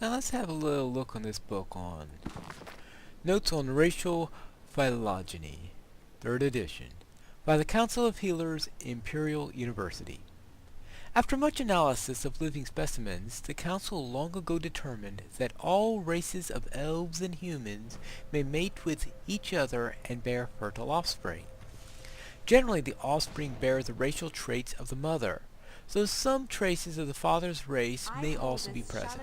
Now let's have a little look on this book on Notes on Racial Phylogeny, 3rd edition, by the Council of Healers, Imperial University. After much analysis of living specimens, the Council long ago determined that all races of elves and humans may mate with each other and bear fertile offspring. Generally, the offspring bear the racial traits of the mother, though some traces of the father's race may also be present.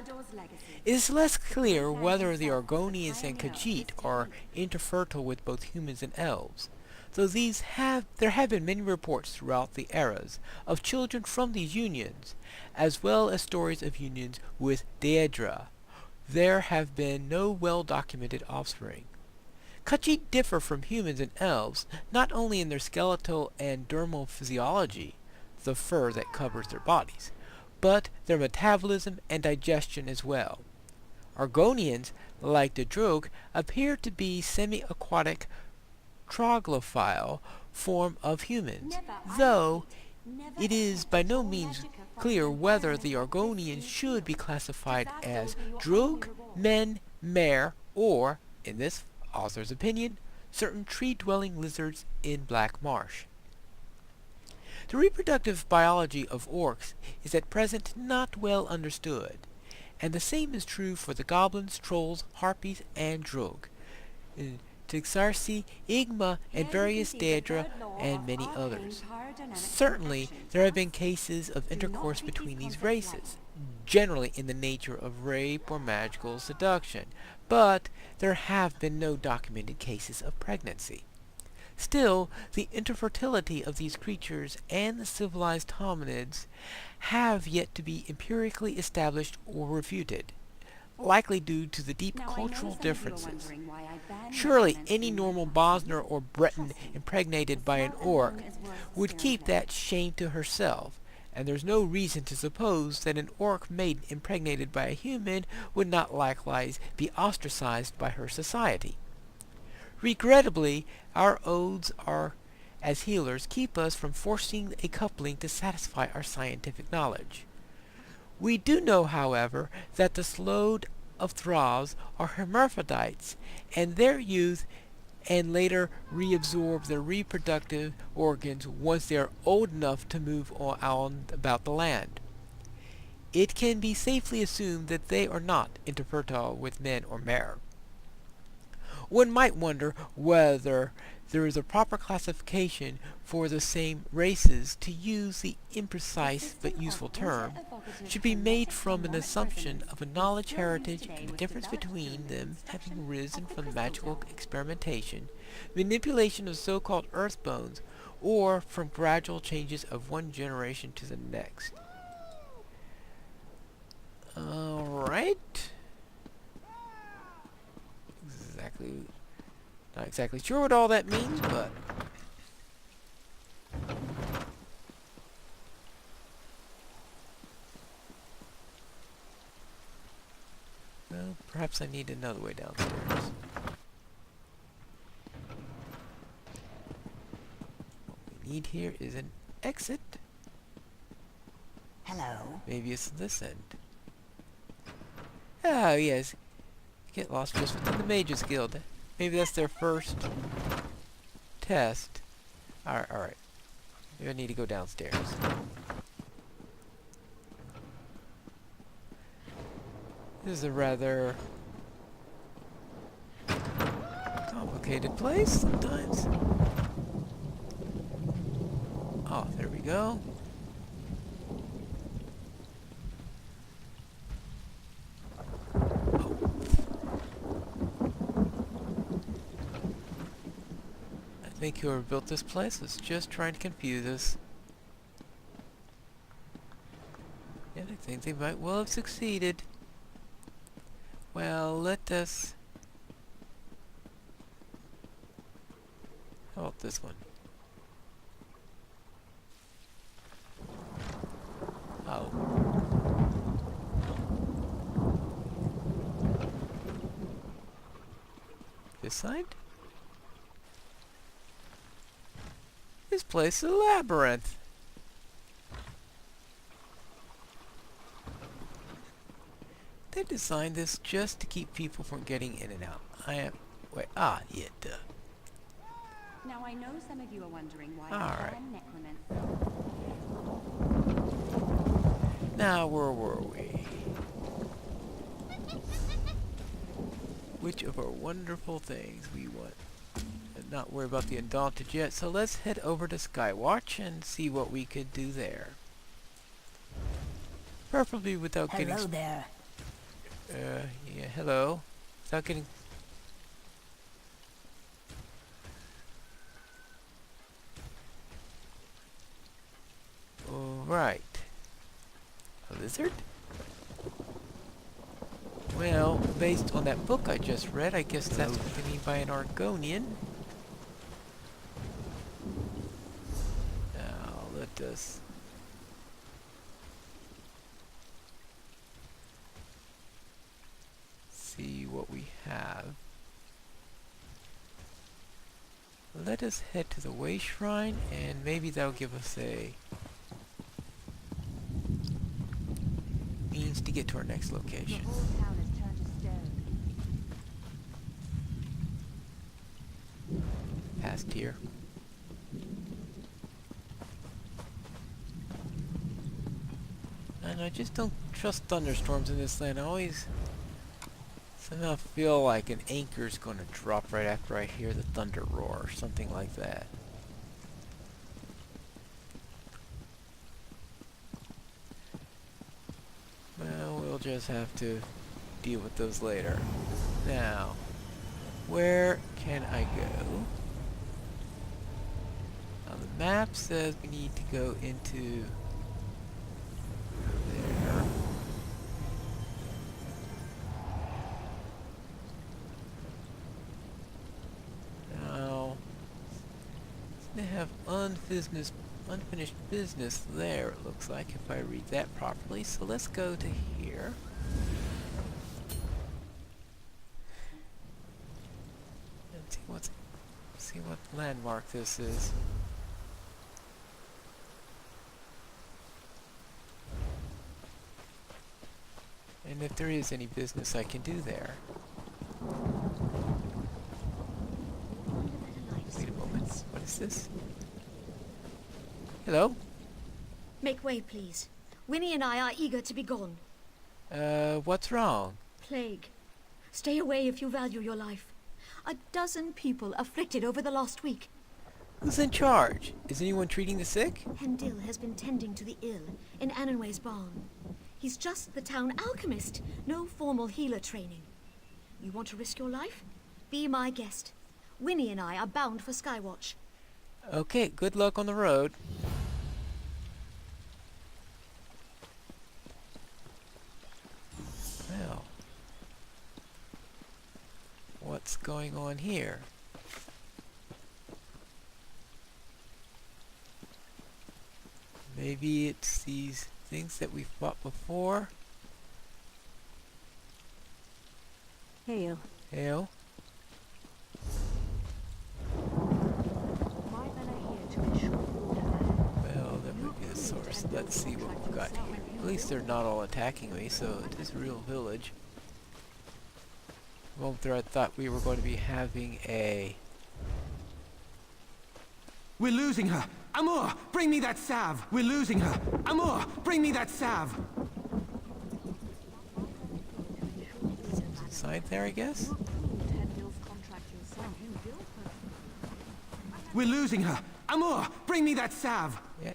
It is less clear whether the Argonians and Khajiit are interfertile with both humans and elves, though there have been many reports throughout the eras of children from these unions, as well as stories of unions with Daedra. There have been no well-documented offspring. Khajiit differ from humans and elves not only in their skeletal and dermal physiology, the fur that covers their bodies, but their metabolism and digestion as well. Argonians, like the Drogue, appear to be semi-aquatic troglophile form of humans, though it is by no means clear whether the Argonians should be classified as Drogue, men, mare, or, in this author's opinion, certain tree-dwelling lizards in Black Marsh. The reproductive biology of orcs is at present not well understood, and the same is true for the goblins, trolls, harpies, and Drogue, Tixarsi, Igma, and various Daedra, and many others. Certainly, there have been cases of intercourse between these races, generally in the nature of rape or magical seduction, but there have been no documented cases of pregnancy. Still, the interfertility of these creatures and the civilized hominids have yet to be empirically established or refuted, likely due to the deep cultural differences. Surely any normal Bosner or Breton impregnated by an orc would keep that shame to herself, and there's no reason to suppose that an orc maiden impregnated by a human would not likewise be ostracized by her society. Regrettably, our oaths as healers keep us from forcing a coupling to satisfy our scientific knowledge. We do know, however, that the Slode of Thraz are hermaphrodites, and their youth and later reabsorb their reproductive organs once they are old enough to move on about the land. It can be safely assumed that they are not interfertile with men or mare. One might wonder whether there is a proper classification for the same races. To use the imprecise but useful term should be made from an assumption of a knowledge heritage and the difference between them having risen from magical experimentation, manipulation of so-called earth bones, or from gradual changes of one generation to the next. Alright. Not exactly sure what all that means, but well, perhaps I need another way downstairs. What we need here is an exit. Hello. Maybe it's this end. Oh yes. Get lost just within the Mages Guild. Maybe that's their first test. Alright. Maybe I need to go downstairs. This is a rather complicated place sometimes. Oh, there we go. I think whoever built this place was just trying to confuse us. Yeah, I think they might well have succeeded. Well, let us... How about this one? Oh. This side? This place is a labyrinth. they designed this just to keep people from getting in and out? Yeah, duh. Now I know some of you are wondering why All I right. am necromancer. Now, where were we? Which of our wonderful things we want? And not worry about the Undaunted yet, so let's head over to Skywatch and see what we could do there. Preferably without getting... Hello there. Yeah, hello. Without getting... Alright. A lizard? Well, based on that book I just read, I guess that's what they mean by an Argonian. Now, let us... see what we have. Let us head to the Way Shrine, and maybe that'll give us a means to get to our next location. The whole town has turned to stone. Past here. And I just don't trust thunderstorms in this land. I always somehow feel like an anchor's gonna drop right after I hear the thunder roar or something like that. Well, we'll just have to deal with those later. Now, where can I go? Now the map says we need to go into there. Now, they have unfinished business there, it looks like, if I read that properly. So let's go to here. And see what landmark this is. And if there is any business I can do there. Wait a moment. What is this? Hello? Make way, please. Winnie and I are eager to be gone. What's wrong? Plague. Stay away if you value your life. 12 people afflicted over the last week. Who's in charge? Is anyone treating the sick? Hendil has been tending to the ill in Annenway's barn. He's just the town alchemist, no formal healer training. You want to risk your life? Be my guest. Winnie and I are bound for Skywatch. Okay, good luck on the road. Well, what's going on here? Maybe it's these things that we've fought before. Hail. Hail. Well, that might be the source. Let's see what we've got here. At least they're not all attacking me, so it is a real village. A moment there I thought we were going to be having a... We're losing her! Amor, bring me that salve! We're losing her! Amor, bring me that salve! sign there, I guess? We're losing her! Amor, bring me that salve! Yeah.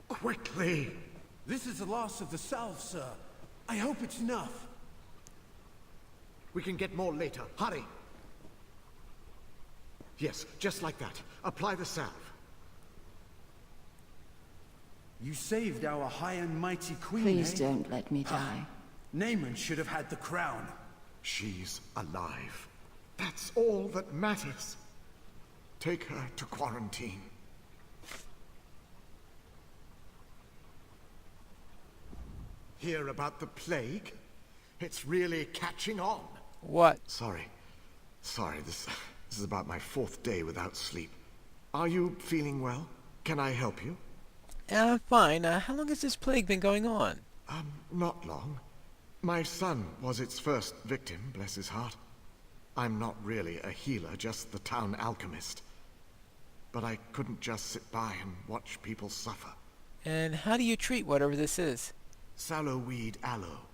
Quickly! This is the last of the salve, sir. I hope it's enough. We can get more later. Hurry! Yes, just like that. Apply the salve. You saved our high and mighty queen, Please eh? don't let me die. Naaman should have had the crown. She's alive. That's all that matters. Take her to quarantine. Hear about the plague? It's really catching on. What? Sorry, this is about my 4th day without sleep. Are you feeling well? Can I help you? I'm fine. How long has this plague been going on? Not long. My son was its first victim, bless his heart. I'm not really a healer, just the town alchemist. But I couldn't just sit by and watch people suffer. And how do you treat whatever this is? Sallowweed aloe.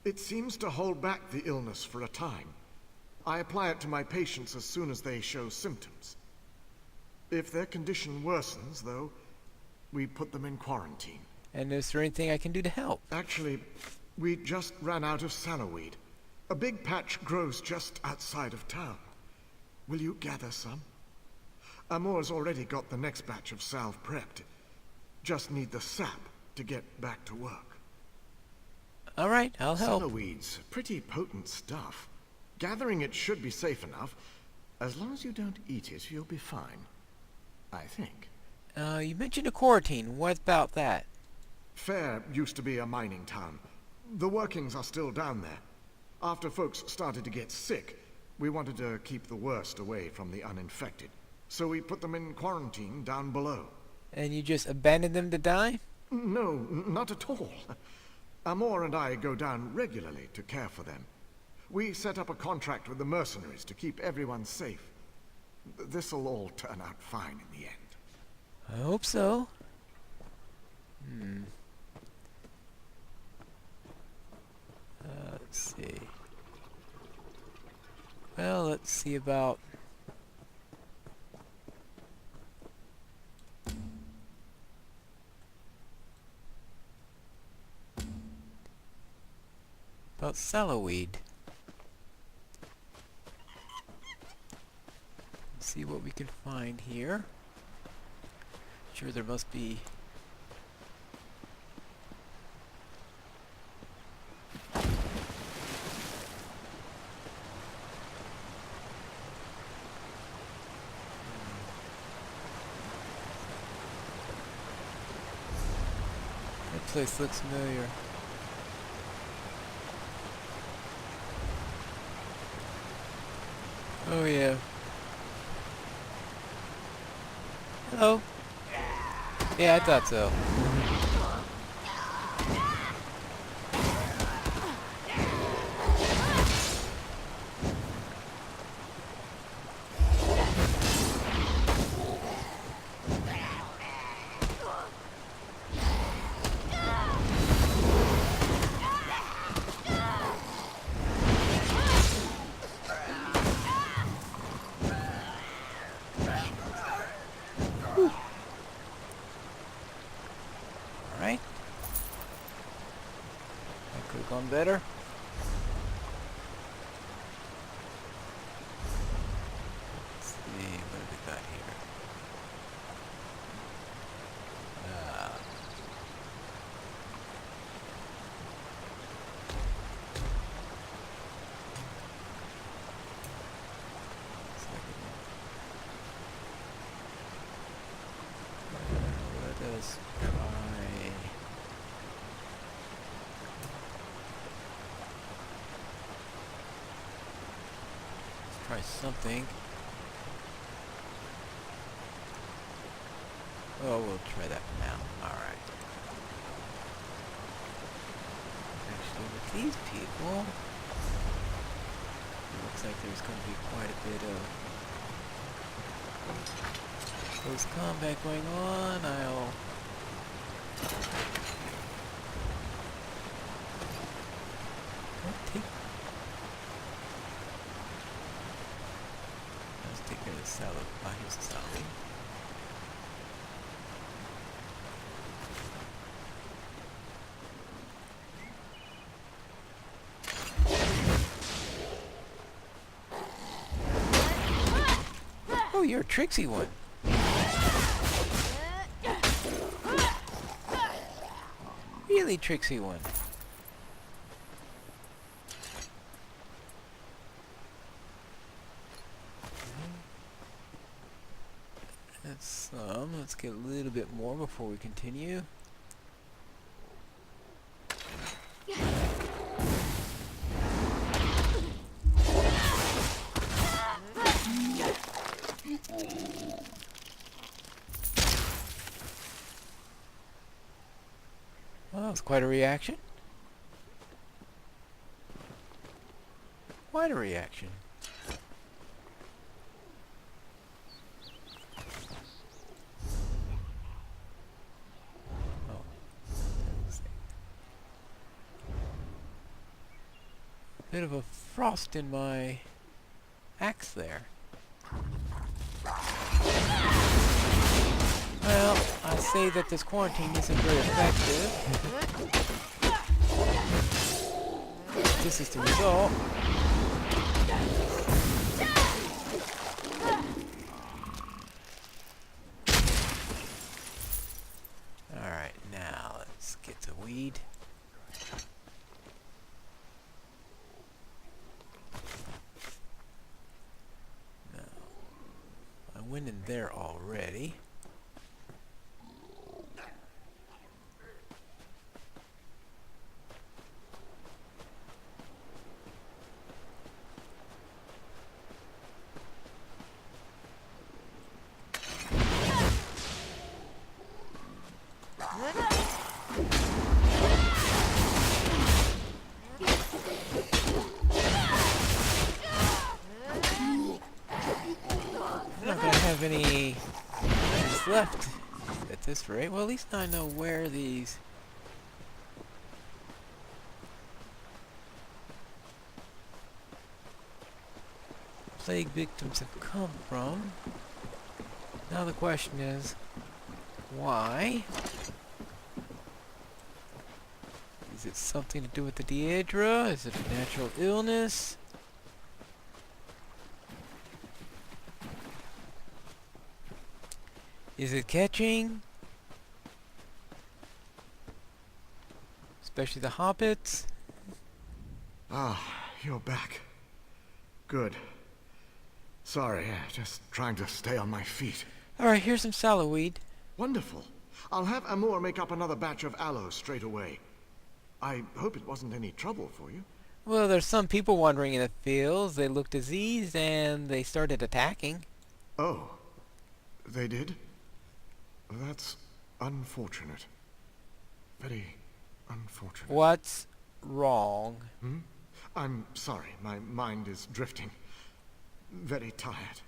It seems to hold back the illness for a time. I apply it to my patients as soon as they show symptoms. If their condition worsens, though, we put them in quarantine. And is there anything I can do to help? Actually, we just ran out of sallowweed. A big patch grows just outside of town. Will you gather some? Amor's already got the next batch of salve prepped. Just need the sap to get back to work. All right, I'll help. Sallowweed's pretty potent stuff. Gathering it should be safe enough. As long as you don't eat it, you'll be fine. I think. You mentioned a quarantine. What about that? Fair used to be a mining town. The workings are still down there. After folks started to get sick, we wanted to keep the worst away from the uninfected. So we put them in quarantine down below. And you just abandoned them to die? No, not at all. Amor and I go down regularly to care for them. We set up a contract with the mercenaries to keep everyone safe. This'll all turn out fine in the end. I hope so. Let's see. Well, let's see about... about sallowweed. Let's see what we can find here. Sure, there must be... That place looks familiar. Oh yeah. Hello. Yeah, I thought so. Alright. That could have gone better. Let's see, what have we got here? Let us try... Try something. Oh, we'll try that for now. Alright. Actually, with these people, it looks like there's going to be quite a bit of close combat going on. I'll... take... Let's take care of the salad. Ah, here's the salad. Oh, you're a tricksy one. Really tricksy one. That's let's get a little bit more before we continue. Well, that was quite a reaction. Quite a reaction. Oh. Bit of a frost in my axe there. Well, I say that this quarantine isn't very effective. This is the result. Alright, now let's get the weed. No. I went in there already. I'm not gonna have any things left at this rate. Well, at least now I know where these plague victims have come from. Now the question is, why? Is it something to do with the Daedra? Is it a natural illness? Is it catching? Especially the hobbits? Ah, you're back. Good. Sorry, just trying to stay on my feet. Alright, here's some salloweed. Wonderful. I'll have Amor make up another batch of aloe straight away. I hope it wasn't any trouble for you. Well, there's some people wandering in the fields. They look diseased and they started attacking. Oh, they did? That's unfortunate. Very unfortunate. What's wrong? I'm sorry, my mind is drifting. Very tired.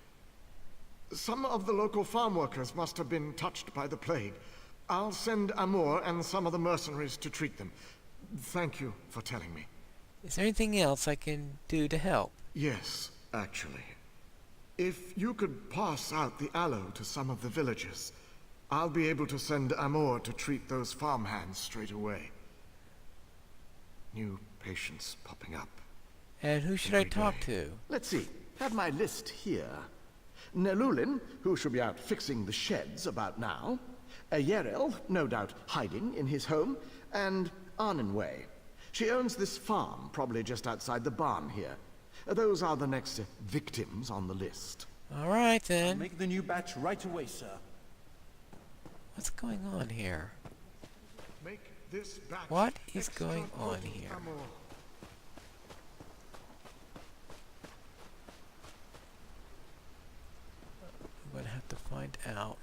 Some of the local farm workers must have been touched by the plague. I'll send Amor and some of the mercenaries to treat them. Thank you for telling me. Is there anything else I can do to help? Yes, actually. If you could pass out the aloe to some of the villagers, I'll be able to send Amor to treat those farmhands straight away. New patients popping up. And who should I Every talk day. to? Let's see. Have my list here. Nelulin, who should be out fixing the sheds about now. Yerel, no doubt hiding in his home. And Arnenway. She owns this farm, probably just outside the barn here. Those are the next victims on the list. Alright then. Make the new batch right away, sir. What's going on here? Make this batch What is extra going on potent, here? Amor. I'm gonna have to find out.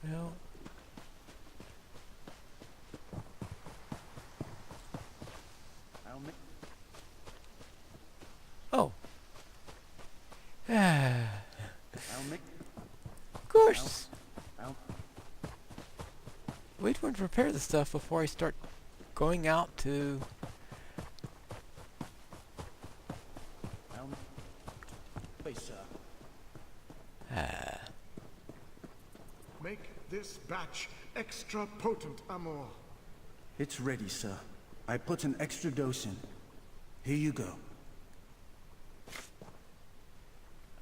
Well, I'll make... oh. I'll make... Of course. I'll... Wait for him to prepare the stuff before I start going out to... I'll... Wait, sir. Make this batch extra potent, Amor. It's ready, sir. I put an extra dose in. Here you go.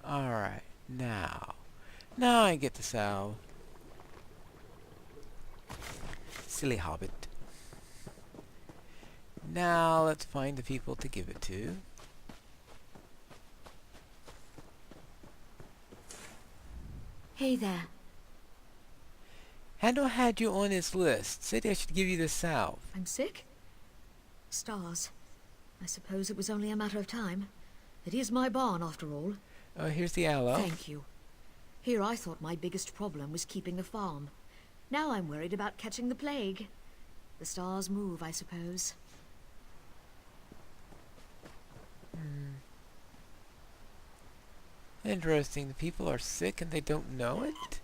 Alright, now. Now I get the salve. Silly hobbit. Now let's find the people to give it to. Hey there. Handel had you on his list. Said I should give you the salve. I'm sick? Stars. I suppose it was only a matter of time. It is my barn, after all. Here's the aloe. Thank you. Here I thought my biggest problem was keeping the farm. Now I'm worried about catching the plague. The stars move, I suppose. Interesting. The people are sick and they don't know it?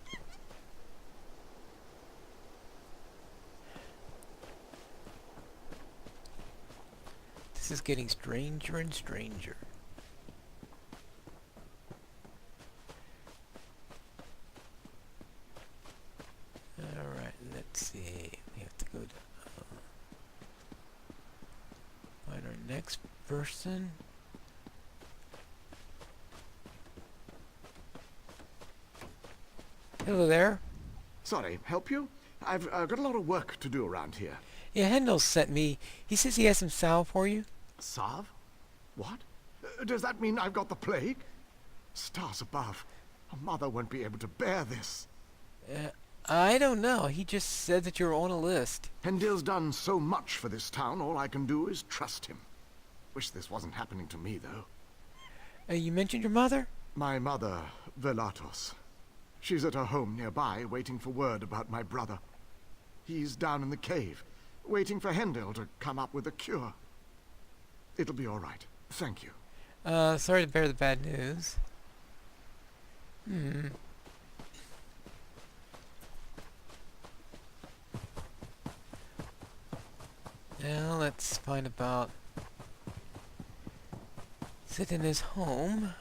This is getting stranger and stranger. Alright, let's see. We have to go to find our next person. Hello there. Sorry, help you? I've got a lot of work to do around here. Yeah, Handel sent me. He says he has some salve for you. Salve? What? Does that mean I've got the plague? Stars above. A mother won't be able to bear this. I don't know. He just said that you're on a list. Hendil's done so much for this town, all I can do is trust him. Wish this wasn't happening to me, though. You mentioned your mother? My mother, Velatos. She's at her home nearby, waiting for word about my brother. He's down in the cave, waiting for Hendil to come up with a cure. It'll be all right. Thank you. Sorry to bear the bad news. Now let's find about... Sit in his home.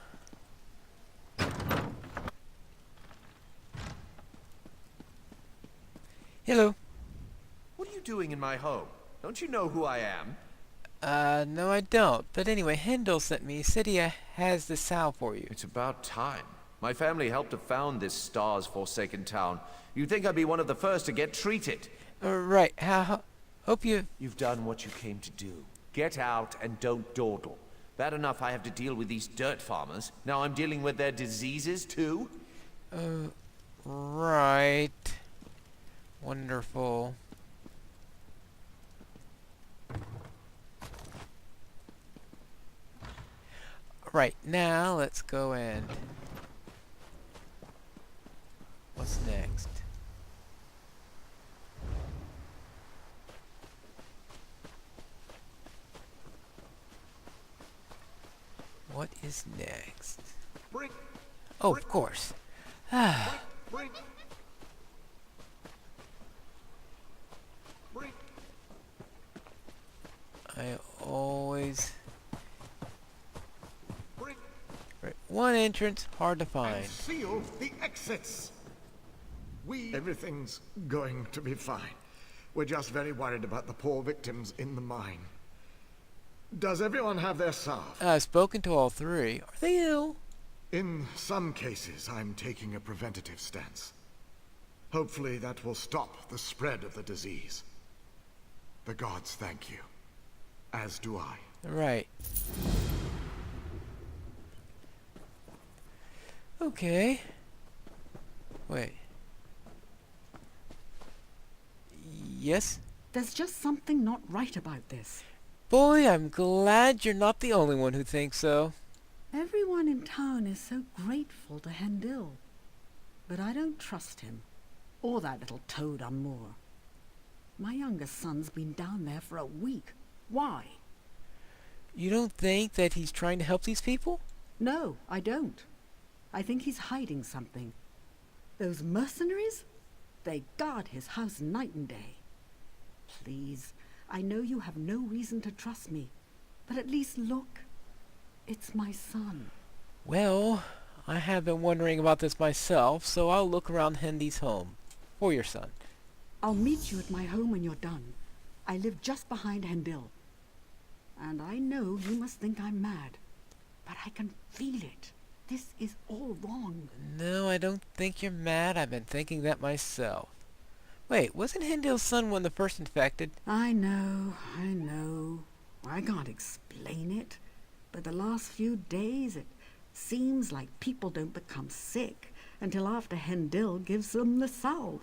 Hello. What are you doing in my home? Don't you know who I am? No I don't. But anyway, Handel sent me. He said he has the salve for you. It's about time. My family helped to found this stars-forsaken town. You'd think I'd be one of the first to get treated. Right. Hope you... You've done what you came to do. Get out and don't dawdle. Bad enough I have to deal with these dirt farmers. Now I'm dealing with their diseases, too? Right. Wonderful. Right, now let's go and... What's next? What is next? Bring, Oh, of course. bring. Bring. I always... Bring. Right, one entrance, hard to find. And seal the exits. Everything's going to be fine. We're just very worried about the poor victims in the mine. Does everyone have their salve? I've spoken to all three. Are they ill? In some cases, I'm taking a preventative stance. Hopefully that will stop the spread of the disease. The gods thank you. As do I. Right. Okay. Wait. Yes? There's just something not right about this. Boy, I'm glad you're not the only one who thinks so. Everyone in town is so grateful to Hendil. But I don't trust him. Or that little toad Amor. My youngest son's been down there for a week. Why? You don't think that he's trying to help these people? No, I don't. I think he's hiding something. Those mercenaries? They guard his house night and day. Please, I know you have no reason to trust me, but at least look. It's my son. Well, I have been wondering about this myself, so I'll look around Hendy's home. For your son. I'll meet you at my home when you're done. I live just behind Hendil. And I know you must think I'm mad, but I can feel it. This is all wrong. No, I don't think you're mad. I've been thinking that myself. Wait, wasn't Hendil's son one of the first infected? I know. I can't explain it, but the last few days it seems like people don't become sick until after Hendil gives them the salve.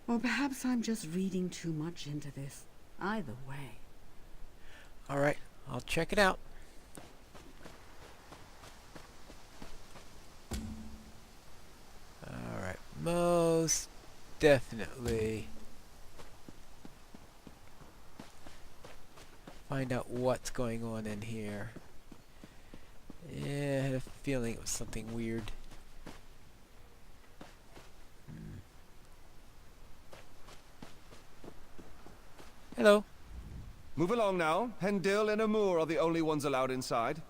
Or perhaps I'm just reading too much into this. Either way. Alright, I'll check it out. Alright, most definitely find out what's going on in here. Yeah, I had a feeling it was something weird. Hello. Move along now. Hendil and Amur are the only ones allowed inside.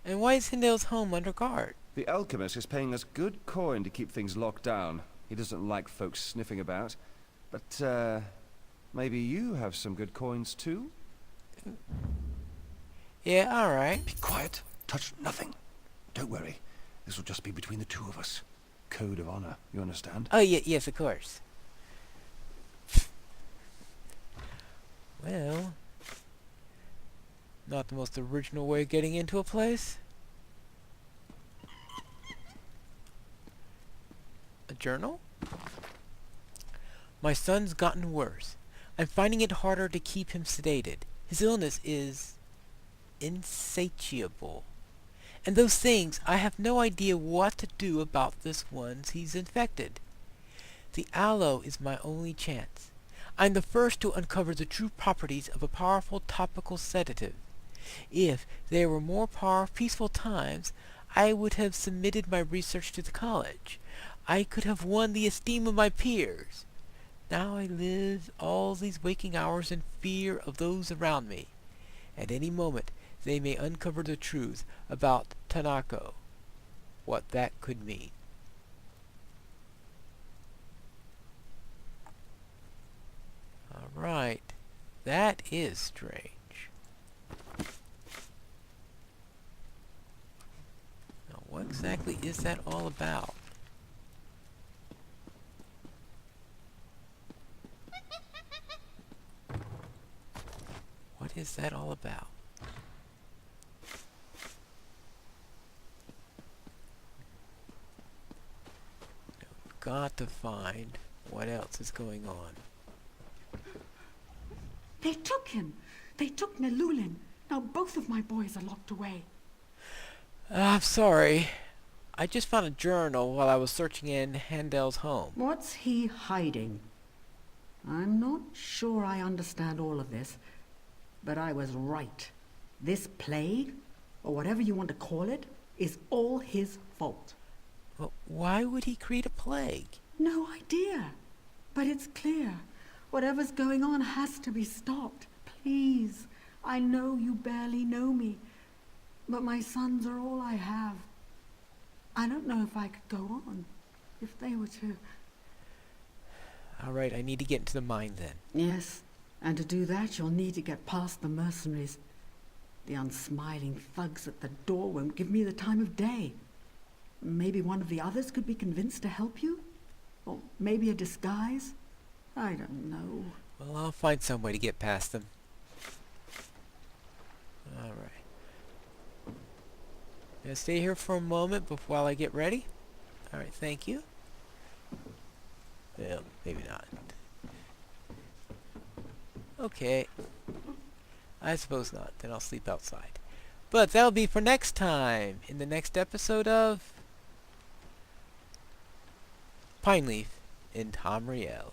And why is Hindale's home under guard? The alchemist is paying us good coin to keep things locked down. He doesn't like folks sniffing about. But, maybe you have some good coins too? Yeah, alright. Be quiet. Touch nothing. Don't worry. This will just be between the two of us. Code of honor, you understand? Oh, yeah, yes, of course. Well, not the most original way of getting into a place. A journal? My son's gotten worse. I'm finding it harder to keep him sedated. His illness is insatiable. And those things, I have no idea what to do about this once he's infected. The aloe is my only chance. I'm the first to uncover the true properties of a powerful topical sedative. If there were more peaceful times, I would have submitted my research to the college. I could have won the esteem of my peers. Now I live all these waking hours in fear of those around me. At any moment, they may uncover the truth about Tanako. What that could mean. Alright. That is strange. Now, what exactly is that all about? What is that all about? Got to find what else is going on. They took him. They took Nelulin. Now both of my boys are locked away. I'm sorry. I just found a journal while I was searching in Handel's home. What's he hiding? I'm not sure I understand all of this, but I was right. This plague, or whatever you want to call it, is all his fault. Well, why would he create a plague? No idea. But it's clear. Whatever's going on has to be stopped. Please. I know you barely know me, but my sons are all I have. I don't know if I could go on, if they were to... Alright, I need to get into the mine then. Yes, and to do that you'll need to get past the mercenaries. The unsmiling thugs at the door won't give me the time of day. Maybe one of the others could be convinced to help you? Or maybe a disguise? I don't know. Well, I'll find some way to get past them. Alright. Gonna stay here for a moment while I get ready. Alright, thank you. Well, maybe not. Okay. I suppose not. Then I'll sleep outside. But that'll be for next time, in the next episode of Pineleaf in Tamriel.